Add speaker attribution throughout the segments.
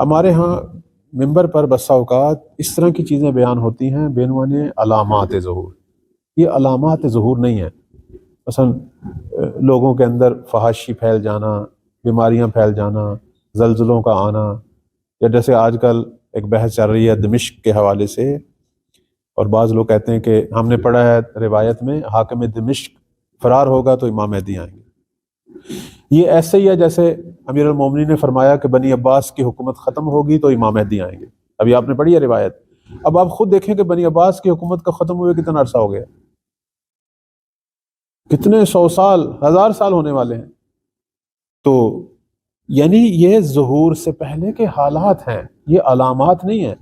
Speaker 1: ہمارے ہاں ممبر پر بسا اوقات اس طرح کی چیزیں بیان ہوتی ہیں بعنوان علامات ظہور. یہ علامات ظہور نہیں ہیں. مثلا لوگوں کے اندر فحاشی پھیل جانا، بیماریاں پھیل جانا، زلزلوں کا آنا، یا جیسے آج کل ایک بحث چل رہی ہے دمشق کے حوالے سے، اور بعض لوگ کہتے ہیں کہ ہم نے پڑھا ہے روایت میں حاکم دمشق فرار ہوگا تو امام مہدی آئیں گے. یہ ایسے ہی ہے جیسے امیر المومنین نے فرمایا کہ بنی عباس کی حکومت ختم ہوگی تو امام مہدی آئیں گے. ابھی آپ نے پڑھی ہے روایت. اب آپ خود دیکھیں کہ بنی عباس کی حکومت کا ختم ہوئے کتنا عرصہ ہو گیا، کتنے 100 سال 1000 سال ہونے والے ہیں. تو یعنی یہ ظہور سے پہلے کے حالات ہیں، یہ علامات نہیں ہیں.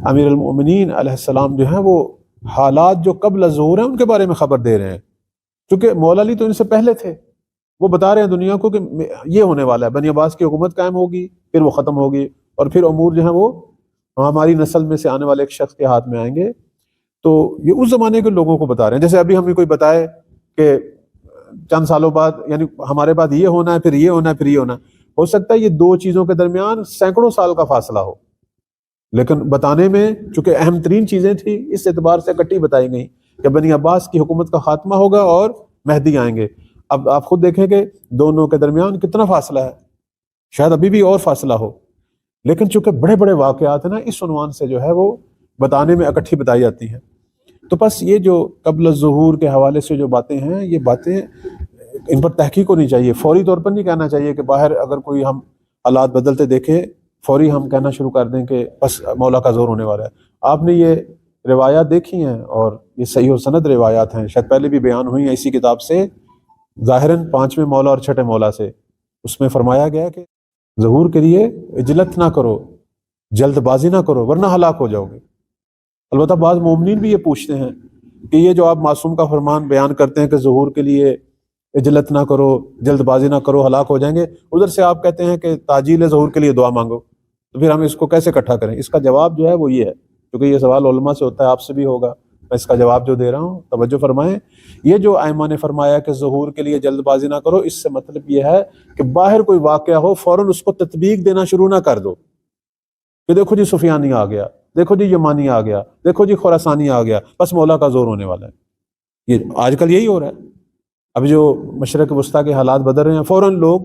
Speaker 1: امیر المومنین علیہ السلام جو ہیں وہ حالات جو قبل ظہور ہیں ان کے بارے میں خبر دے رہے ہیں، کیونکہ مولا علی تو ان سے پہلے تھے. وہ بتا رہے ہیں دنیا کو کہ یہ ہونے والا ہے، بنی عباس کی حکومت قائم ہوگی، پھر وہ ختم ہوگی، اور پھر امور جو ہیں وہ ہماری نسل میں سے آنے والے ایک شخص کے ہاتھ میں آئیں گے. تو یہ اس زمانے کے لوگوں کو بتا رہے ہیں. جیسے ابھی ہمیں کوئی بتائے کہ چند سالوں بعد یعنی ہمارے بعد یہ ہونا ہے، پھر یہ ہونا ہے، پھر یہ ہونا ہے. ہو سکتا ہے یہ دو چیزوں کے درمیان سینکڑوں سال کا فاصلہ ہو، لیکن بتانے میں چونکہ اہم ترین چیزیں تھیں اس اعتبار سے اکٹھی بتائی گئیں کہ بنی عباس کی حکومت کا خاتمہ ہوگا اور مہدی آئیں گے. اب آپ خود دیکھیں کہ دونوں کے درمیان کتنا فاصلہ ہے، شاید ابھی بھی اور فاصلہ ہو، لیکن چونکہ بڑے بڑے واقعات ہیں نا، اس عنوان سے جو ہے وہ بتانے میں اکٹھی بتائی جاتی ہیں. تو بس یہ جو قبل الظہور کے حوالے سے جو باتیں ہیں، یہ باتیں ان پر تحقیق ہونی چاہیے. فوری طور پر نہیں کہنا چاہیے کہ باہر اگر کوئی ہم حالات بدلتے دیکھیں فوری ہم کہنا شروع کر دیں کہ بس مولا کا زور ہونے والا ہے. آپ نے یہ روایات دیکھی ہیں اور یہ صحیح و سند روایات ہیں، شاید پہلے بھی بیان ہوئی ہیں اسی کتاب سے، ظاہراً 5ویں مولا اور 6ٹھے مولا سے. اس میں فرمایا گیا کہ ظہور کے لیے عجلت نہ کرو، جلد بازی نہ کرو ورنہ ہلاک ہو جاؤ گے. البتہ بعض مومنین بھی یہ پوچھتے ہیں کہ یہ جو آپ معصوم کا فرمان بیان کرتے ہیں کہ ظہور کے لیے عجلت نہ کرو، جلد بازی نہ کرو، ہلاک ہو جائیں گے، ادھر سے آپ کہتے ہیں کہ تعجیل ظہور کے لیے دعا مانگو، تو پھر ہم اس کو کیسے اکٹھا کریں؟ اس کا جواب جو ہے وہ یہ ہے، کیونکہ یہ سوال علماء سے ہوتا ہے، آپ سے بھی ہوگا، میں اس کا جواب جو دے رہا ہوں توجہ فرمائیں. یہ جو ائمہ نے فرمایا کہ ظہور کے لیے جلد بازی نہ کرو، اس سے مطلب یہ ہے کہ باہر کوئی واقعہ ہو فوراً اس کو تطبیق دینا شروع نہ کر دو کہ دیکھو جی سفیانی آ گیا، دیکھو جی یمانی آ گیا، دیکھو جی خراسانی آ گیا، بس مولا کا زور ہونے والا ہے. یہ آج کل یہی ہو رہا ہے. اب جو مشرق وسطیٰ کے حالات بدل رہے ہیں فوراً لوگ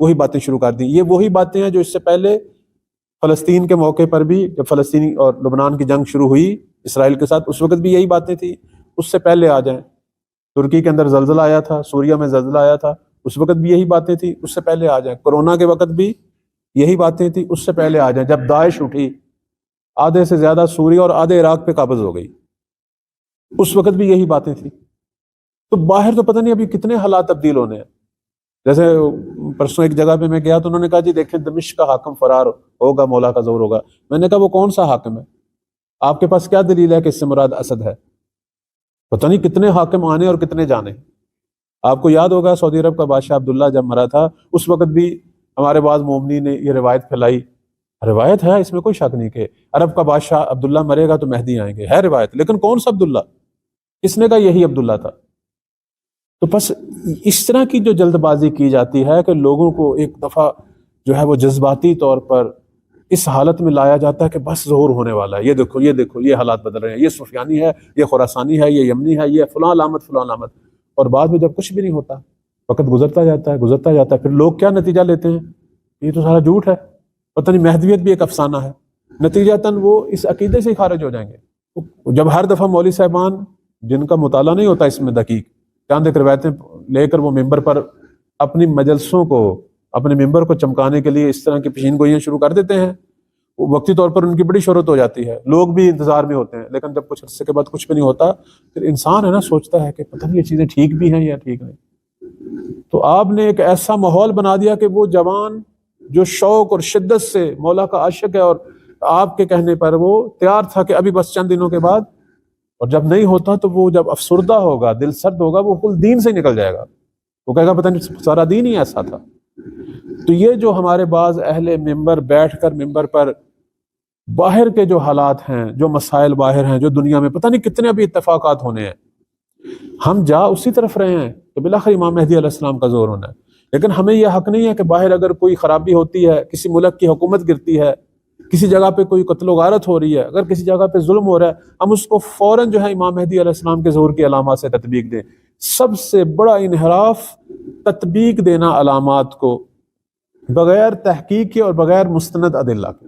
Speaker 1: وہی باتیں شروع کر دیں. یہ وہی باتیں ہیں جو اس سے پہلے فلسطین کے موقع پر بھی، جب فلسطین اور لبنان کی جنگ شروع ہوئی اسرائیل کے ساتھ، اس وقت بھی یہی باتیں تھیں. اس سے پہلے آ جائیں، ترکی کے اندر زلزلہ آیا تھا، سوریا میں زلزلہ آیا تھا، اس وقت بھی یہی باتیں تھیں. اس سے پہلے آ جائیں، کورونا کے وقت بھی یہی باتیں تھیں. اس سے پہلے آ جائیں جب داعش اٹھی، آدھے سے زیادہ سوریا اور آدھے عراق پہ قابض ہو گئی، اس وقت بھی یہی باتیں تھیں. تو باہر تو پتہ نہیں ابھی کتنے حالات تبدیل ہونے ہیں. جیسے پرسوں ایک جگہ پہ میں گیا تو انہوں نے کہا جی دیکھیں دمشق کا حاکم فرار ہوگا، مولا کا زور ہوگا. میں نے کہا وہ کون سا حاکم ہے؟ آپ کے پاس کیا دلیل ہے کہ اس سے مراد اسد ہے؟ پتہ نہیں کتنے حاکم آنے اور کتنے جانے. آپ کو یاد ہوگا سعودی عرب کا بادشاہ عبداللہ جب مرا تھا، اس وقت بھی ہمارے بعض مومنین نے یہ روایت پھیلائی. روایت ہے، اس میں کوئی شک نہیں کہ عرب کا بادشاہ عبداللہ مرے گا تو مہدی آئیں گے، ہے روایت، لیکن کون سا عبداللہ؟ کس نے کہا یہی عبداللہ تھا؟ تو بس اس طرح کی جو جلد بازی کی جاتی ہے کہ لوگوں کو ایک دفعہ جو ہے وہ جذباتی طور پر اس حالت میں لایا جاتا ہے کہ بس ظہور ہونے والا ہے، یہ دیکھو یہ دیکھو یہ حالات بدل رہے ہیں، یہ سفیانی ہے، یہ خراسانی ہے، یہ یمنی ہے، یہ فلاں علامت فلاں علامت. اور بعد میں جب کچھ بھی نہیں ہوتا، وقت گزرتا جاتا ہے، پھر لوگ کیا نتیجہ لیتے ہیں؟ یہ تو سارا جھوٹ ہے، پتہ نہیں مہدویت بھی ایک افسانہ ہے. نتیجتاً وہ اس عقیدے سے ہی خارج ہو جائیں گے. جب ہر دفعہ مولوی صاحبان جن کا مطالعہ نہیں ہوتا اس میں دقیق، چاند ایک روایتیں لے کر وہ ممبر پر اپنی مجلسوں کو، اپنے ممبر کو چمکانے کے لیے اس طرح کی پیشین گوئیاں شروع کر دیتے ہیں. وقتی طور پر ان کی بڑی شہرت ہو جاتی ہے، لوگ بھی انتظار میں ہوتے ہیں، لیکن جب کچھ عرصے کے بعد کچھ بھی نہیں ہوتا، پھر انسان ہے نا سوچتا ہے کہ پتہ نہیں یہ چیزیں ٹھیک بھی ہیں یا ٹھیک نہیں. تو آپ نے ایک ایسا ماحول بنا دیا کہ وہ جوان جو شوق اور شدت سے مولا کا عاشق ہے اور آپ کے کہنے پر وہ تیار تھا کہ ابھی بس چند دنوں کے بعد، اور جب نہیں ہوتا تو وہ جب افسردہ ہوگا، دل سرد ہوگا، وہ کل دین سے نکل جائے گا. وہ کہے گا پتہ نہیں سارا دین ہی ایسا تھا. تو یہ جو ہمارے بعض اہل ممبر بیٹھ کر ممبر پر باہر کے جو حالات ہیں، جو مسائل باہر ہیں، جو دنیا میں پتہ نہیں کتنے ابھی اتفاقات ہونے ہیں، ہم جا اسی طرف رہے ہیں کہ بالآخر امام مہدی علیہ السلام کا زور ہونا ہے. لیکن ہمیں یہ حق نہیں ہے کہ باہر اگر کوئی خرابی ہوتی ہے، کسی ملک کی حکومت گرتی ہے، کسی جگہ پہ کوئی قتل و غارت ہو رہی ہے، اگر کسی جگہ پہ ظلم ہو رہا ہے، ہم اس کو فوراً جو ہے امام مہدی علیہ السلام کے ظہور کی علامات سے تطبیق دیں۔ سب سے بڑا انحراف تطبیق دینا علامات کو بغیر تحقیق کے اور بغیر مستند ادلہ کے،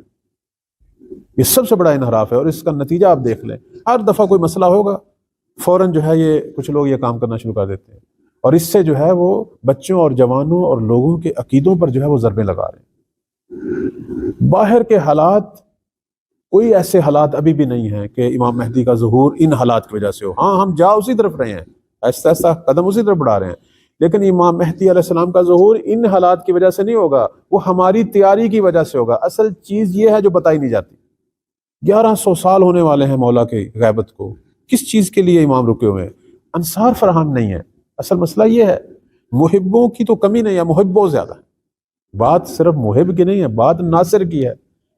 Speaker 1: یہ سب سے بڑا انحراف ہے، اور اس کا نتیجہ آپ دیکھ لیں، ہر دفعہ کوئی مسئلہ ہوگا فوراً جو ہے یہ کچھ لوگ یہ کام کرنا شروع کر دیتے ہیں، اور اس سے جو ہے وہ بچوں اور جوانوں اور لوگوں کے عقیدوں پر جو ہے وہ ضربیں لگا رہے ہیں۔ باہر کے حالات، کوئی ایسے حالات ابھی بھی نہیں ہیں کہ امام مہدی کا ظہور ان حالات کی وجہ سے ہو۔ ہاں، ہم جا اسی طرف رہے ہیں، ایسا ایسا قدم اسی طرف بڑھا رہے ہیں، لیکن امام مہدی علیہ السلام کا ظہور ان حالات کی وجہ سے نہیں ہوگا، وہ ہماری تیاری کی وجہ سے ہوگا۔ اصل چیز یہ ہے جو بتائی نہیں جاتی۔ 1100 سال ہونے والے ہیں مولا کے غیبت کو، کس چیز کے لیے امام رکے ہوئے ہیں؟ انصار فراہم نہیں ہے۔ اصل مسئلہ یہ ہے، محبوں کی تو کمی نہیں ہے، محبوں زیادہ ہے۔ بات صرف محب کی نہیں ہے، بات ناصر کی ہے،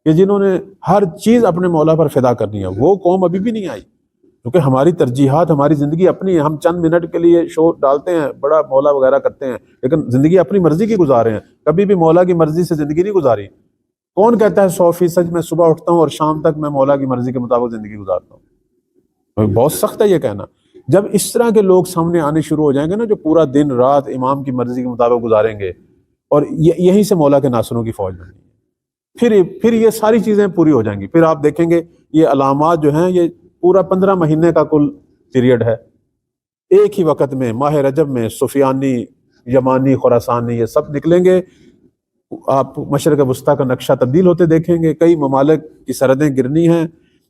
Speaker 1: کہ جنہوں نے ہر چیز اپنے مولا پر فدا کرنی ہے۔ وہ قوم ابھی بھی نہیں آئی، کیونکہ ہماری ترجیحات، ہماری زندگی اپنی ہے۔ ہم چند منٹ کے لیے شو ڈالتے ہیں، بڑا مولا وغیرہ کرتے ہیں، لیکن زندگی اپنی مرضی کی گزارے ہیں، کبھی بھی مولا کی مرضی سے زندگی نہیں گزاری۔ کون کہتا ہے 100% میں صبح اٹھتا ہوں اور شام تک میں مولا کی مرضی کے مطابق زندگی گزارتا ہوں؟ بہت سخت ہے یہ کہنا۔ جب اس طرح کے لوگ سامنے آنے شروع ہو جائیں گے نا، جو پورا دن رات امام کی مرضی کے مطابق گزاریں گے، اور یہیں سے مولا کے ناصروں کی فوج بنی ہے، پھر یہ ساری چیزیں پوری ہو جائیں گی۔ پھر آپ دیکھیں گے یہ علامات جو ہیں، یہ پورا 15 مہینے کا کل پیریڈ ہے۔ ایک ہی وقت میں ماہ رجب میں سفیانی، یمانی، خراسانی، یہ سب نکلیں گے۔ آپ مشرق وسطیٰ کا نقشہ تبدیل ہوتے دیکھیں گے، کئی ممالک کی سرحدیں گرنی ہیں،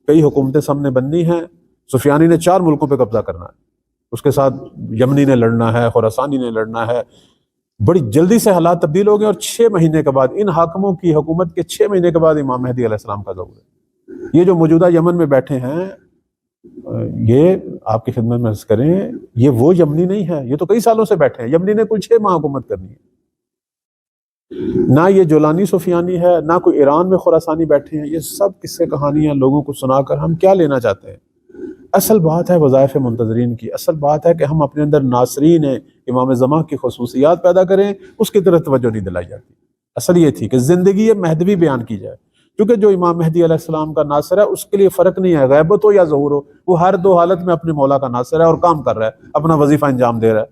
Speaker 1: کئی حکومتیں سامنے بننی ہیں۔ سفیانی نے 4 ملکوں پہ قبضہ کرنا ہے، اس کے ساتھ یمنی نے لڑنا ہے، خراسانی نے لڑنا ہے۔ بڑی جلدی سے حالات تبدیل ہو گئے، اور 6 مہینے کے بعد، ان حاکموں کی حکومت کے 6 مہینے کے بعد امام مہدی علیہ السلام کا ظہور ہے۔ یہ جو موجودہ یمن میں بیٹھے ہیں، یہ آپ کی خدمت میں عرض کریں، یہ وہ یمنی نہیں ہے، یہ تو کئی سالوں سے بیٹھے ہیں۔ یمنی نے کوئی 6 ماہ حکومت کرنی ہے۔ نہ یہ جولانی سفیانی ہے، نہ کوئی ایران میں خراسانی بیٹھے ہیں۔ یہ سب قصے کہانیاں لوگوں کو سنا کر ہم کیا لینا چاہتے ہیں؟ اصل بات ہے وظائف منتظرین کی، اصل بات ہے کہ ہم اپنے اندر ناصرین امام زمان کی خصوصیات پیدا کریں، اس کی طرف توجہ نہیں دلائی جاتی۔ اصل یہ تھی کہ زندگی مہدوی بیان کی جائے، کیونکہ جو امام مہدی علیہ السلام کا ناصر ہے، اس کے لیے فرق نہیں ہے غیبت ہو یا ظہور ہو، وہ ہر 2 حالت میں اپنے مولا کا ناصر ہے اور کام کر رہا ہے، اپنا وظیفہ انجام دے رہا ہے۔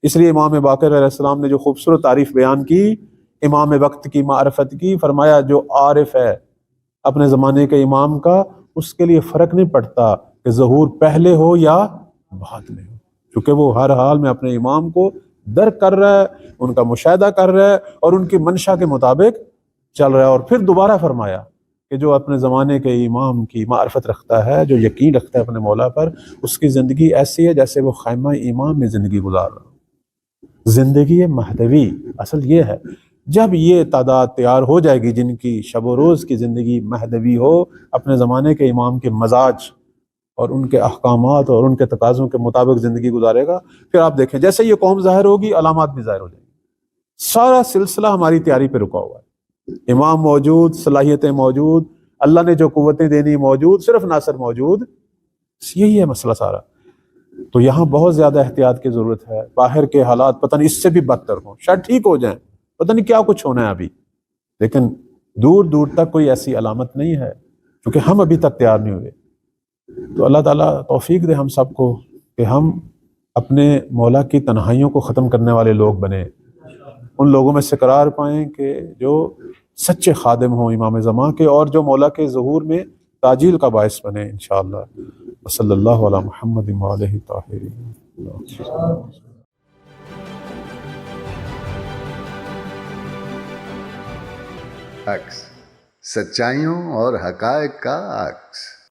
Speaker 1: اس لیے امام باقر علیہ السلام نے جو خوبصورت تعریف بیان کی امام وقت کی، معرفت کی، فرمایا جو عارف ہے اپنے زمانے کے امام کا، اس کے لیے فرق نہیں پڑتا کہ ظہور پہلے ہو یا بعد میں ہو، کیونکہ وہ ہر حال میں اپنے امام کو درک کر رہا ہے، ان کا مشاہدہ کر رہا ہے، اور ان کی منشا کے مطابق چل رہا ہے۔ اور پھر دوبارہ فرمایا کہ جو اپنے زمانے کے امام کی معرفت رکھتا ہے، جو یقین رکھتا ہے اپنے مولا پر، اس کی زندگی ایسی ہے جیسے وہ خیمہ امام میں زندگی گزار رہا ہو۔ زندگی مہدوی اصل یہ ہے۔ جب یہ تعداد تیار ہو جائے گی جن کی شب و روز کی زندگی مہدوی ہو، اپنے زمانے کے امام کے مزاج اور ان کے احکامات اور ان کے تقاضوں کے مطابق زندگی گزارے گا، پھر آپ دیکھیں جیسے یہ قوم ظاہر ہوگی، علامات بھی ظاہر ہو جائیں گی۔ سارا سلسلہ ہماری تیاری پہ رکا ہوا ہے۔ امام موجود، صلاحیتیں موجود، اللہ نے جو قوتیں دینی موجود، صرف ناصر موجود، یہی ہے مسئلہ سارا۔ تو یہاں بہت زیادہ احتیاط کی ضرورت ہے۔ باہر کے حالات پتہ نہیں اس سے بھی بدتر ہوں، شاید ٹھیک ہو جائیں، پتہ نہیں کیا کچھ ہونا ہے ابھی، لیکن دور دور تک کوئی ایسی علامت نہیں ہے، کیونکہ ہم ابھی تک تیار نہیں ہوئے۔ تو اللہ تعالیٰ توفیق دے ہم سب کو کہ ہم اپنے مولا کی تنہائیوں کو ختم کرنے والے لوگ بنیں، ان لوگوں میں سے قرار پائیں کہ جو سچے خادم ہوں امام زمان کے، اور جو مولا کے ظہور میں تاجیل کا باعث بنے انشاءاللہ۔ صلی اللہ علی محمد وآلہ طاہرین۔
Speaker 2: عکس، سچائیوں اور حقائق کا عکس۔